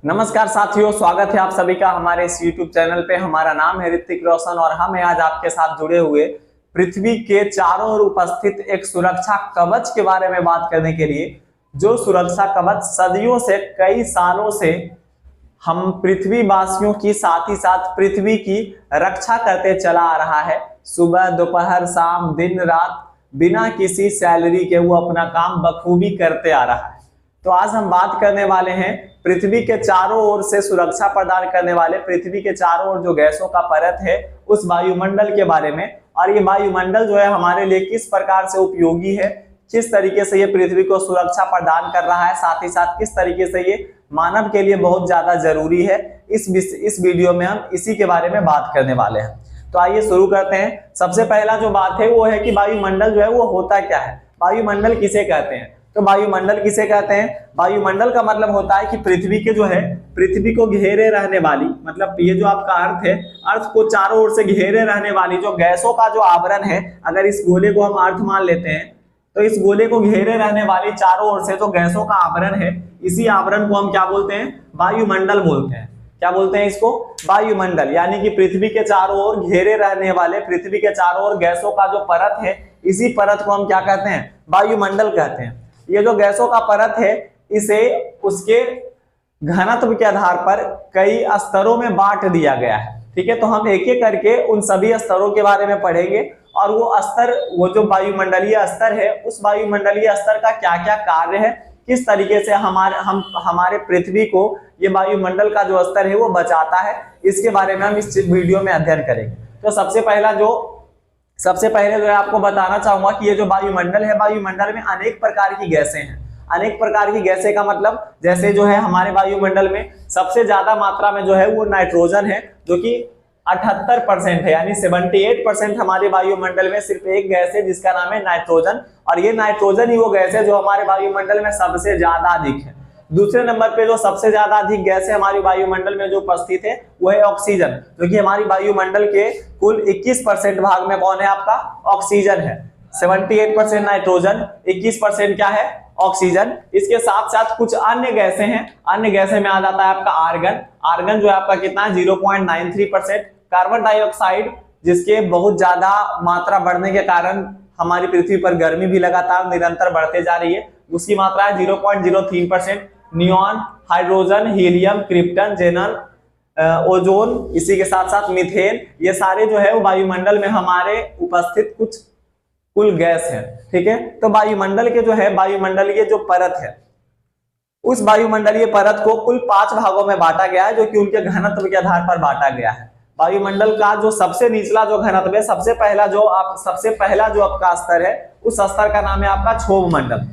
नमस्कार साथियों, स्वागत है आप सभी का हमारे इस YouTube चैनल पे। हमारा नाम है ऋतिक रोशन और हम आज आपके साथ जुड़े हुए पृथ्वी के चारों ओर उपस्थित एक सुरक्षा कवच के बारे में बात करने के लिए, जो सुरक्षा कवच सदियों से, कई सालों से हम पृथ्वी वासियों की, साथ ही साथ पृथ्वी की रक्षा करते चला आ रहा है। सुबह दोपहर शाम दिन रात बिना किसी सैलरी के वो अपना काम बखूबी करते आ रहा है। तो आज हम बात करने वाले हैं पृथ्वी के चारों ओर से सुरक्षा प्रदान करने वाले, पृथ्वी के चारों ओर जो गैसों का परत है उस वायुमंडल के बारे में। और ये वायुमंडल जो है हमारे लिए किस प्रकार से उपयोगी है, किस तरीके से ये पृथ्वी को सुरक्षा प्रदान कर रहा है, साथ ही साथ किस तरीके से ये मानव के लिए बहुत ज्यादा जरूरी है, इस वीडियो में हम इसी के बारे में बात करने वाले हैं। तो आइए शुरू करते हैं। सबसे पहला जो बात है वो है कि वायुमंडल जो है वो होता क्या है, वायुमंडल किसे कहते हैं। तो वायुमंडल किसे कहते हैं? वायुमंडल का मतलब होता है कि पृथ्वी के जो है, पृथ्वी को घेरे रहने वाली, मतलब ये जो आपका अर्थ है, अर्थ को चारों ओर से घेरे रहने वाली जो गैसों का जो आवरण है, अगर इस गोले को हम अर्थ मान लेते हैं तो इस गोले को घेरे रहने वाली चारों ओर से जो गैसों का आवरण है, इसी आवरण को हम क्या बोलते हैं? वायुमंडल बोलते हैं। क्या बोलते हैं इसको? वायुमंडल। यानी कि पृथ्वी के चारों ओर घेरे रहने वाले, पृथ्वी के चारों ओर गैसों का जो परत है, इसी परत को हम क्या कहते हैं? वायुमंडल कहते हैं। ये जो गैसों का परत है, इसे उसके घनत्व के आधार पर कई स्तरों में बांट दिया गया है। ठीक है, तो हम एक एक करके उन सभी स्तरों के बारे में पढ़ेंगे और वो स्तर, वो जो वायुमंडलीय स्तर है, उस वायुमंडलीय स्तर का क्या क्या कार्य है, किस तरीके से हमारे पृथ्वी को ये वायुमंडल का जो स्तर है वो बचाता है, इसके बारे में हम इस वीडियो में अध्ययन करेंगे। तो सबसे पहले जो है आपको बताना चाहूंगा कि ये जो वायुमंडल है, वायुमंडल में अनेक प्रकार की गैसें हैं। अनेक प्रकार की गैसें का मतलब, जैसे जो है हमारे वायुमंडल में सबसे ज्यादा मात्रा में जो है वो नाइट्रोजन है, जो कि 78% है, यानी 78% हमारे वायुमंडल में सिर्फ एक गैस है जिसका नाम है नाइट्रोजन। और ये नाइट्रोजन ही वो गैस है जो हमारे वायुमंडल में सबसे ज्यादा अधिक है। दूसरे नंबर पे जो सबसे ज्यादा अधिक गैस है हमारी वायुमंडल में जो उपस्थित है वो है ऑक्सीजन, जो कि हमारी वायुमंडल के कुल 21% भाग में कौन है? आपका ऑक्सीजन है। 78% नाइट्रोजन, 21% क्या है? ऑक्सीजन। इसके साथ साथ कुछ अन्य गैसें हैं। अन्य गैसें में आ जाता है आपका आर्गन। आर्गन जो है आपका कितना है? 0.93%। कार्बन डाइऑक्साइड, जिसके बहुत ज्यादा मात्रा बढ़ने के कारण हमारी पृथ्वी पर गर्मी भी लगातार निरंतर बढ़ते जा रही है, उसकी मात्रा है 0.03%। Neon, hydrogen, helium, krypton, जेनन, ozone, इसी के साथ साथ मीथेन, ये सारे जो है वो वायुमंडल में हमारे उपस्थित कुछ कुल गैस है। ठीक है, तो वायुमंडल के जो है, वायुमंडलीय जो परत है, उस वायुमंडलीय परत को कुल 5 भागों में बांटा गया है, जो कि उनके घनत्व के आधार पर बांटा गया है। वायुमंडल का जो सबसे निचला जो घनत्व है, सबसे पहला जो आपका स्तर है, उस स्तर का नाम है आपका क्षोभ मंडल।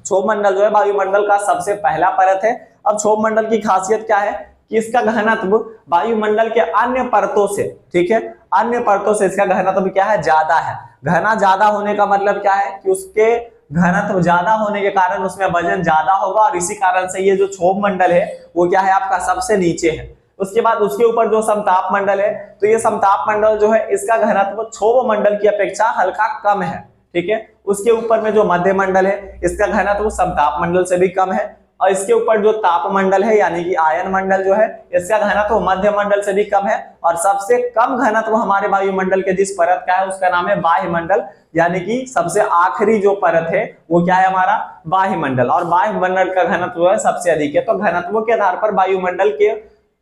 क्षोभ मंडल जो है वायुमंडल का सबसे पहला परत है। अब क्षोभ मंडल की खासियत क्या है कि इसका घनत्व वायुमंडल के अन्य परतों से, ठीक है, अन्य परतों से इसका घनत्व क्या है? ज्यादा है। घना ज्यादा होने का मतलब क्या है कि उसके घनत्व ज्यादा होने के कारण उसमें वजन ज्यादा होगा, और इसी कारण से ये जो क्षोभ मंडल है वो क्या है? आपका सबसे नीचे है। उसके बाद उसके ऊपर जो समताप मंडल है, तो ये समताप मंडल जो है इसका घनत्व क्षोभ मंडल की अपेक्षा हल्का कम है। ठीक है, उसके ऊपर में जो मध्य मंडल है, इसका घनत्व समताप मंडल से भी कम है। और इसके ऊपर जो ताप मंडल है, यानी कि आयन मंडल जो है, इसका घनत्व मध्य मंडल से भी कम है। और सबसे कम घनत्व हमारे वायुमंडल के जिस परत का है उसका नाम है बाह्य मंडल, यानी कि सबसे आखिरी जो परत है वो क्या है? हमारा बाह्य मंडल। और बाह्य मंडल का घनत्व जो है सबसे अधिक है। तो घनत्वों के आधार पर वायुमंडल के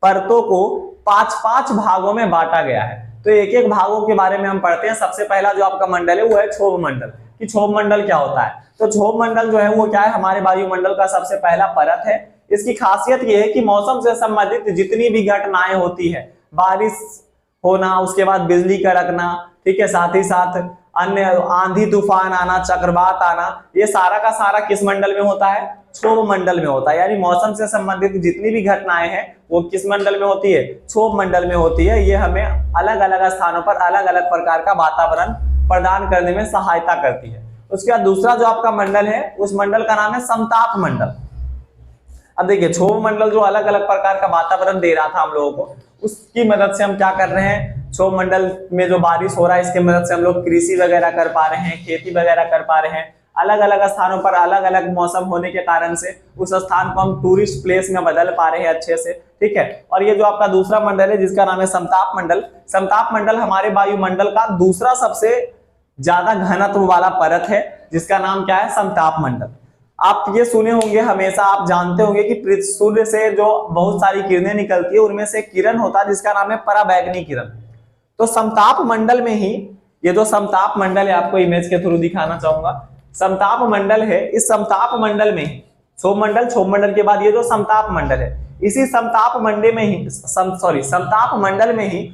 परतों को 5-5 भागों में बांटा गया है। तो एक एक भागों के बारे में हम पढ़ते हैं। सबसे पहला जो आपका मंडल है वो है क्षोभ मंडल। कि क्षोभ मंडल क्या होता है? तो क्षोभ मंडल जो है वो क्या है? हमारे वायुमंडल का सबसे पहला परत है। इसकी खासियत ये है कि मौसम से संबंधित जितनी भी घटनाएं होती है, बारिश होना, उसके बाद बिजली कड़कना, ठीक है, साथ ही साथ अन्य आंधी तूफान आना, चक्रवात आना, ये सारा का सारा किस मंडल में होता है? क्षोभ मंडल में होता है। यानी मौसम से संबंधित जितनी भी घटनाएं हैं वो किस मंडल में होती है? क्षोभ मंडल में होती है। ये हमें अलग अलग स्थानों पर अलग अलग प्रकार का वातावरण प्रदान करने में सहायता करती है। उसके बाद दूसरा जो आपका मंडल है, उस मंडल का नाम है समताप मंडल। अब देखिए, क्षोभ मंडल जो अलग अलग प्रकार का वातावरण दे रहा था हम लोगों को, उसकी मदद से हम क्या कर रहे हैं? क्षोभ मंडल में जो बारिश हो रहा है इसकी मदद से हम लोग कृषि वगैरह कर पा रहे हैं, खेती वगैरह कर पा रहे हैं, अलग अलग स्थानों पर अलग अलग मौसम होने के कारण से उस स्थान को हम टूरिस्ट प्लेस में बदल पा रहे हैं अच्छे से, ठीक है। और ये जो आपका दूसरा मंडल है जिसका नाम है समताप मंडल, समताप मंडल हमारे वायुमंडल का दूसरा सबसे ज्यादा घनत्व वाला परत है जिसका नाम क्या है, समताप मंडल। आप ये सुने होंगे, हमेशा आप जानते होंगे कि सूर्य से जो बहुत सारी किरणें निकलती है उनमें से किरण होता है जिसका नाम है पराबैंगनी किरण। तो समताप मंडल में ही ये जो समताप मंडल है, आपको इमेज के थ्रू दिखाना चाहूंगा, समताप मंडल है, इस समताप मंडल में ही क्षोभ मंडल के बाद ये जो समताप मंडल है, इसी समताप मंडल में ही समताप मंडल में ही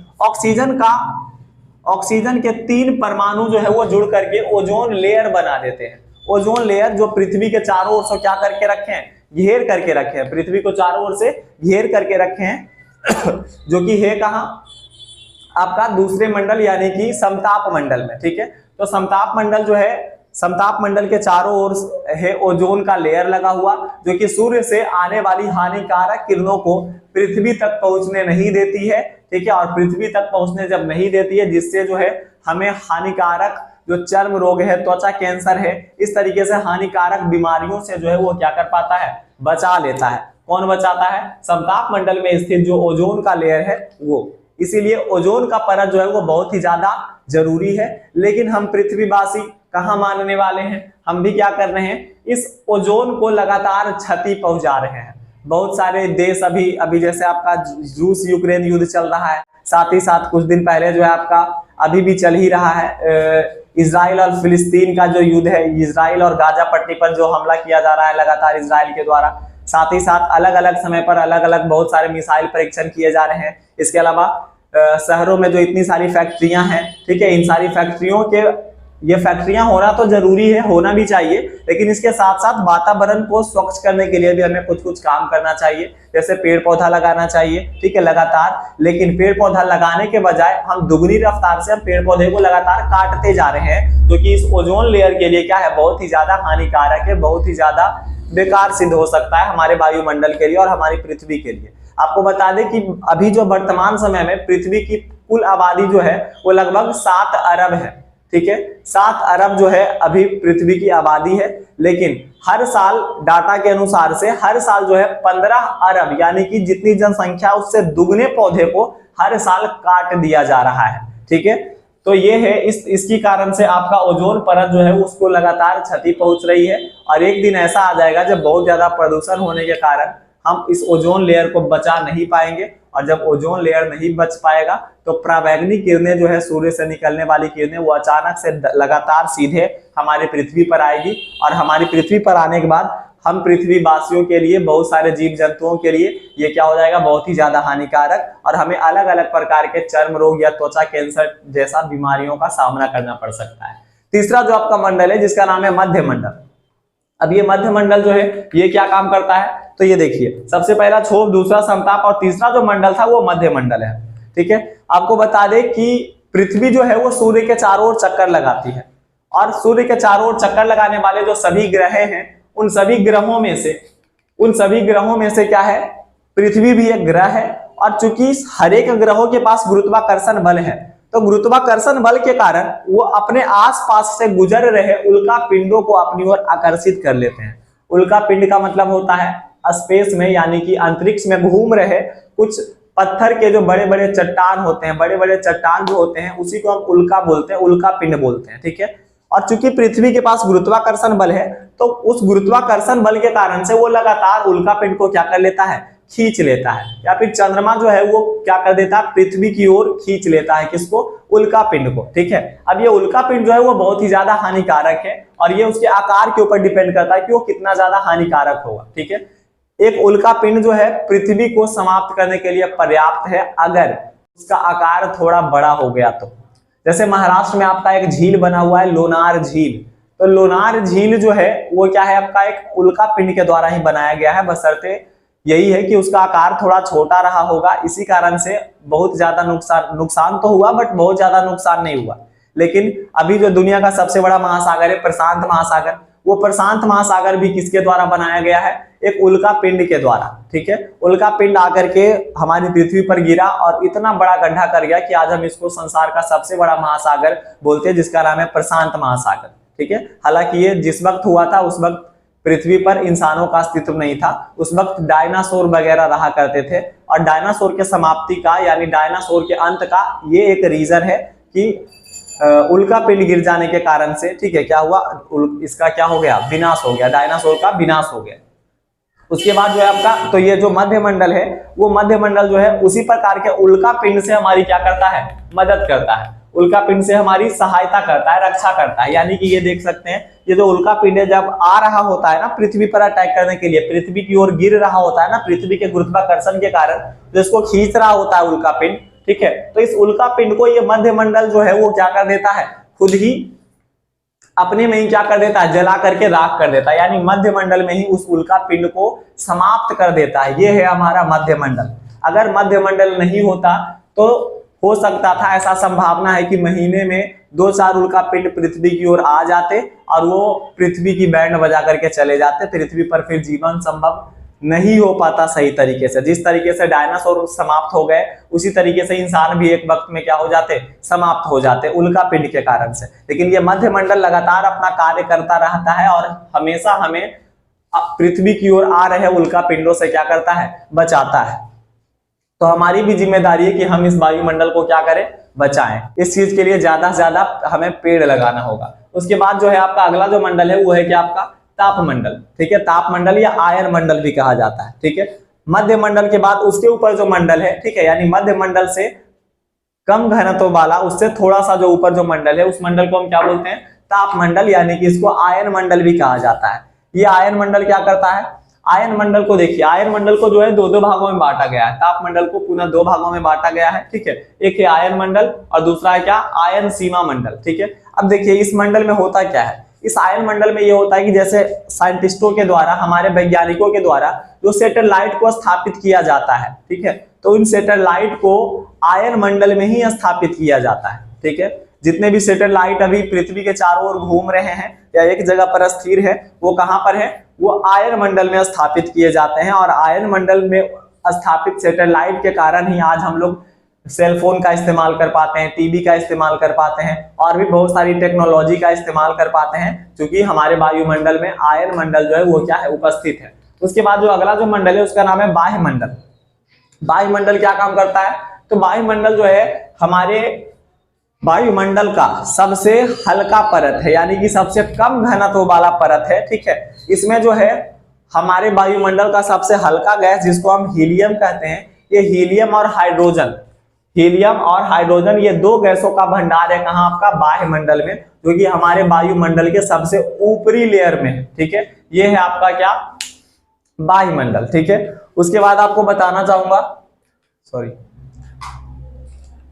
ऑक्सीजन के 3 परमाणु जो है वो जुड़ करके ओजोन लेयर बना देते हैं। ओजोन लेयर जो पृथ्वी के चारों ओर से क्या करके रखे हैं, घेर करके रखे हैं, पृथ्वी को चारों ओर से घेर करके रखे हैं जो कि है कहां, आपका दूसरे मंडल यानी कि समताप मंडल में, ठीक है। तो समताप मंडल जो है, समताप मंडल के चारों ओर है ओजोन का लेयर लगा हुआ जो कि सूर्य से आने वाली हानिकारक किरणों को पृथ्वी तक पहुंचने नहीं देती है, ठीक है। और पृथ्वी तक पहुंचने जब नहीं देती है, जिससे जो है हमें हानिकारक जो चर्म रोग है, त्वचा कैंसर है, इस तरीके से हानिकारक बीमारियों से जो है वो क्या कर पाता है, बचा लेता है। कौन बचाता है, समताप मंडल में स्थित जो ओजोन का लेयर है वो। इसीलिए ओजोन का परत जो है वो बहुत ही ज्यादा जरूरी है। लेकिन हम पृथ्वीवासी कहां मानने वाले हैं, हम भी क्या कर रहे हैं, इस ओजोन को लगातार क्षति पहुंचा रहे हैं। बहुत सारे देश अभी जैसे आपका रूस यूक्रेन युद्ध चल रहा है, साथ ही साथ कुछ दिन पहले जो है आपका अभी भी चल ही रहा है इजराइल और फिलिस्तीन का जो युद्ध है, इजराइल और गाजा पट्टी पर जो हमला किया जा रहा है लगातार इजराइल के द्वारा। साथ ही साथ अलग अलग समय पर अलग अलग बहुत सारे मिसाइल परीक्षण किए जा रहे हैं। इसके अलावा शहरों में जो इतनी सारी फैक्ट्रियां हैं, ठीक है, इन सारी फैक्ट्रियों के, ये फैक्ट्रियां होना तो जरूरी है, होना भी चाहिए, लेकिन इसके साथ साथ वातावरण को स्वच्छ करने के लिए भी हमें कुछ कुछ काम करना चाहिए। जैसे पेड़ पौधा लगाना चाहिए, ठीक है, लगातार। लेकिन पेड़ पौधा लगाने के बजाय हम दुगनी रफ्तार से पेड़ पौधे को लगातार काटते जा रहे हैं, जो कि इस ओजोन लेयर के लिए क्या है, बहुत ही ज्यादा हानिकारक है, बहुत ही ज्यादा बेकार सिद्ध हो सकता है हमारे वायुमंडल के लिए और हमारी पृथ्वी के लिए। आपको बता दें कि अभी जो वर्तमान समय में पृथ्वी की कुल आबादी जो है वो लगभग 7 अरब है, ठीक है, 7 अरब जो है अभी पृथ्वी की आबादी है। लेकिन हर साल डाटा के अनुसार से हर साल जो है 15 अरब यानी कि जितनी जनसंख्या उससे दुगने पौधे को हर साल काट दिया जा रहा है, ठीक है। तो ये है इसकी कारण से आपका ओजोन परत जो है उसको लगातार क्षति पहुंच रही है। और एक दिन ऐसा आ जाएगा जब बहुत ज्यादा प्रदूषण होने के कारण हम इस ओजोन लेयर को बचा नहीं पाएंगे, और जब ओजोन लेयर नहीं बच पाएगा तो पराबैंगनी किरणें जो है, सूर्य से निकलने वाली किरणें, वो अचानक से लगातार सीधे हमारी पृथ्वी पर आएगी। और हमारी पृथ्वी पर आने के बाद हम पृथ्वी वासियों के लिए, बहुत सारे जीव जंतुओं के लिए ये क्या हो जाएगा, बहुत ही ज्यादा हानिकारक, और हमें अलग अलग प्रकार के चर्म रोग या त्वचा कैंसर जैसा बीमारियों का सामना करना पड़ सकता है। तीसरा जो आपका मंडल है जिसका नाम है मध्य मंडल। अब ये मध्य मंडल जो है ये क्या काम करता है, तो ये देखिए, सबसे पहला क्षोभ, दूसरा समताप, और तीसरा जो मंडल था वो मध्य मंडल है, ठीक है। आपको बता दें कि पृथ्वी जो है वो सूर्य के चारों ओर चक्कर लगाती है, और सूर्य के चारों ओर चक्कर लगाने वाले जो सभी ग्रह हैं, उन सभी ग्रहों में से क्या है, पृथ्वी भी एक ग्रह है। और चूंकि हर एक ग्रहों के पास गुरुत्वाकर्षण बल है, तो गुरुत्वाकर्षण बल के कारण वो अपने आसपास से गुजर रहे उल्का पिंडों को अपनी ओर आकर्षित कर लेते हैं। उल्का पिंड का मतलब होता है स्पेस में, यानी कि अंतरिक्ष में घूम रहे कुछ पत्थर के जो बड़े बड़े चट्टान होते हैं, बड़े बड़े चट्टान जो होते हैं, उसी को हम उल्का बोलते हैं, उल्का पिंड बोलते हैं, ठीक है। और चूंकि पृथ्वी के पास गुरुत्वाकर्षण बल है, तो उस गुरुत्वाकर्षण बल के कारण से वो लगातार उल्का पिंड को क्या कर लेता है, खींच लेता है। या फिर चंद्रमा जो है वो क्या कर देता है, पृथ्वी की ओर खींच लेता है, किसको, उल्का पिंड को, ठीक है। अब ये उल्का पिंड जो है वो बहुत ही ज्यादा हानिकारक है, और ये उसके आकार के ऊपर डिपेंड करता है कि वो कितना ज्यादा हानिकारक होगा, ठीक है। एक उल्का पिंड जो है पृथ्वी को समाप्त करने के लिए पर्याप्त है अगर उसका आकार थोड़ा बड़ा हो गया तो। जैसे महाराष्ट्र में आपका एक झील बना हुआ है, लोनार झील। तो लोनार झील जो है वो क्या है, आपका एक उल्का पिंड के द्वारा ही बनाया गया है, बशर्ते यही है कि उसका आकार थोड़ा छोटा रहा होगा। इसी कारण से बहुत ज्यादा नुकसान तो हुआ, बट बहुत ज्यादा नुकसान नहीं हुआ। लेकिन अभी जो दुनिया का सबसे बड़ा महासागर है, प्रशांत महासागर, वो प्रशांत महासागर भी किसके द्वारा बनाया गया है, एक उल्का पिंड के द्वारा, ठीक है। उल्का पिंड आकर के हमारी पृथ्वी पर गिरा और इतना बड़ा गड्ढा कर गया कि आज हम इसको संसार का सबसे बड़ा महासागर बोलते हैं, जिसका नाम है प्रशांत महासागर। ठीक है। हालांकि ये जिस वक्त हुआ था उस वक्त पृथ्वी पर इंसानों का अस्तित्व नहीं था, उस वक्त डायनासोर वगैरह रहा करते थे। और डायनासोर के समाप्ति का यानी डायनासोर के अंत का ये एक रीजन है कि उल्का पिंड गिर जाने के कारण से, ठीक है, क्या हुआ, इसका क्या हो गया, विनाश हो गया, डायनासोर का विनाश हो गया। उसके बाद जो है आपका, तो ये जो मध्य मंडल है वो मध्य मंडल जो है उसी प्रकार के उल्का पिंड से हमारी क्या करता है, मदद करता है, उल्का पिंड से हमारी सहायता करता है, रक्षा करता है। यानी कि ये देख सकते हैं, ये जो उल्का पिंड है जब आ रहा होता है ना पृथ्वी पर अटैक करने के लिए, पृथ्वी की ओर गिर रहा होता है ना पृथ्वी के गुरुत्वाकर्षण के कारण, तो इसको खींच रहा होता है उल्का पिंड, ठीक है। तो इस उल्का पिंड को ये मध्य मंडल जो है वो क्या कर देता है, खुद ही अपने में ही क्या कर देता है, जला करके राख कर देता है, यानी मध्य मंडल में ही उस उल्का पिंड को समाप्त कर देता है। ये है हमारा मध्य मंडल। अगर मध्य मंडल नहीं होता तो हो सकता था, ऐसा संभावना है कि महीने में 2-4 उल्का पिंड पृथ्वी की ओर आ जाते और वो पृथ्वी की बैंड बजा करके चले जाते। पृथ्वी पर फिर जीवन संभव नहीं हो पाता सही तरीके से। जिस तरीके से डायनासोर समाप्त हो गए उसी तरीके से इंसान भी एक वक्त में क्या हो जाते, समाप्त हो जाते उल्का पिंड के कारण से। लेकिन ये मध्य मंडल लगातार अपना कार्य करता रहता है और हमेशा हमें पृथ्वी की ओर आ रहे उल्का पिंडों से क्या करता है, बचाता है। तो हमारी भी जिम्मेदारी है कि हम इस वायुमंडल को क्या करें, बचाएं। इस चीज के लिए ज्यादा से ज्यादा हमें पेड़ लगाना होगा। उसके बाद जो है आपका अगला जो मंडल है वो है क्या, आपका तापमंडल, ठीक है। तापमंडल या आयन मंडल भी कहा जाता है, ठीक है। मध्य मंडल के बाद उसके ऊपर जो मंडल है, ठीक है, यानी मध्य मंडल से कम घनत्व वाला, उससे थोड़ा सा जो ऊपर जो मंडल है उस मंडल को हम क्या बोलते हैं, तापमंडल, यानी कि इसको आयन मंडल भी कहा जाता है। ये आयन मंडल क्या करता है, आयन मंडल को देखिए, आयन मंडल को जो है दो भागों में बांटा गया है। तापमंडल को पुनः 2 भागों में बांटा गया है, ठीक है। एक है आयन मंडल और दूसरा है क्या, आयन सीमा मंडल, ठीक है। अब देखिए इस मंडल में होता क्या है, इस आयन मंडल में ये होता है कि जैसे साइंटिस्टों के द्वारा, हमारे वैज्ञानिकों के द्वारा जो सैटेलाइट को स्थापित किया जाता है, ठीक है, तो उन सैटेलाइट को आयन मंडल में ही स्थापित किया जाता है, ठीक है। जितने भी सैटेलाइट अभी पृथ्वी के चारों ओर घूम रहे हैं या एक जगह पर स्थिर है, वो कहां पर है, वो आयन मंडल में स्थापित किए जाते हैं। और आयन मंडल में स्थापित सैटेलाइट के कारण ही आज हम लोग सेल फोन का इस्तेमाल कर पाते हैं, टीवी का इस्तेमाल कर पाते हैं और भी बहुत सारी टेक्नोलॉजी का इस्तेमाल कर पाते हैं, क्योंकि हमारे वायुमंडल में आयन मंडल जो है वो क्या है, उपस्थित है। उसके बाद जो अगला जो मंडल है उसका नाम है वायुमंडल। वायुमंडल क्या काम करता है, तो वायुमंडल जो है हमारे वायुमंडल का सबसे हल्का परत है, यानी कि सबसे कम घनत्व वाला परत है, ठीक है। इसमें जो है हमारे वायुमंडल का सबसे हल्का गैस जिसको हम हीलियम कहते हैं, ये हीलियम और हाइड्रोजन, हीलियम और हाइड्रोजन ये 2 गैसों का भंडार है कहां, आपका वायुमंडल में, जो कि हमारे वायुमंडल के सबसे ऊपरी लेयर में है, ठीक है। ये है आपका क्या, वायुमंडल, ठीक है। उसके बाद आपको बताना चाहूंगा, सॉरी,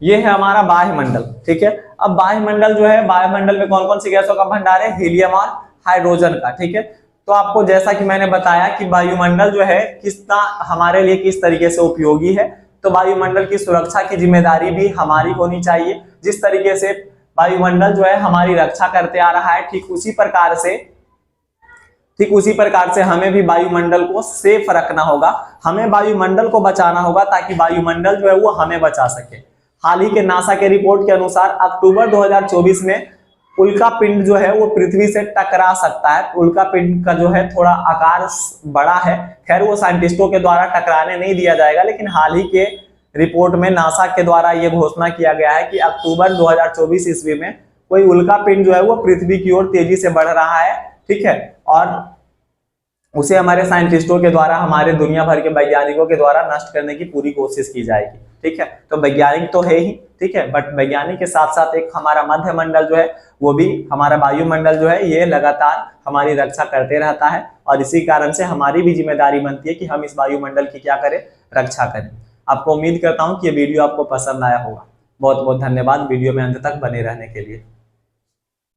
ये है हमारा वायुमंडल, ठीक है। अब वायुमंडल जो है, वायुमंडल में कौन कौन सी गैसों का भंडार है, हीलियम और हाइड्रोजन का, ठीक है। तो आपको जैसा कि मैंने बताया कि वायुमंडल जो है कितना हमारे लिए किस तरीके से उपयोगी है, तो वायुमंडल की सुरक्षा की जिम्मेदारी भी हमारी होनी चाहिए। जिस तरीके से वायुमंडल जो है हमारी रक्षा करते आ रहा है, ठीक उसी प्रकार से हमें भी वायुमंडल को सेफ रखना होगा, हमें वायुमंडल को बचाना होगा ताकि वायुमंडल जो है वो हमें बचा सके। हाल ही के नासा के रिपोर्ट के अनुसार अक्टूबर 2024 में उल्का पिंड जो है वो पृथ्वी से टकरा सकता है। उल्का पिंड का जो है थोड़ा आकार बड़ा है, खैर वो साइंटिस्टों के द्वारा टकराने नहीं दिया जाएगा, लेकिन हाल ही के रिपोर्ट में नासा के द्वारा ये घोषणा किया गया है कि अक्टूबर 2024 ईस्वी में कोई उल्का पिंड जो है वो पृथ्वी की ओर तेजी से बढ़ रहा है, ठीक है। और उसे हमारे साइंटिस्टों के द्वारा, हमारे दुनिया भर के वैज्ञानिकों के द्वारा नष्ट करने की पूरी कोशिश की जाएगी, ठीक है। तो वैज्ञानिक तो है ही, ठीक है, बट वैज्ञानिक के साथ साथ एक हमारा मध्य मंडल जो है वो भी, हमारा वायुमंडल जो है ये लगातार हमारी रक्षा करते रहता है। और इसी कारण से हमारी भी जिम्मेदारी बनती है कि हम इस वायुमंडल की क्या करें, रक्षा करें। आपको उम्मीद करता हूं कि ये वीडियो आपको पसंद आया होगा। बहुत बहुत धन्यवाद वीडियो में अंत तक बने रहने के लिए।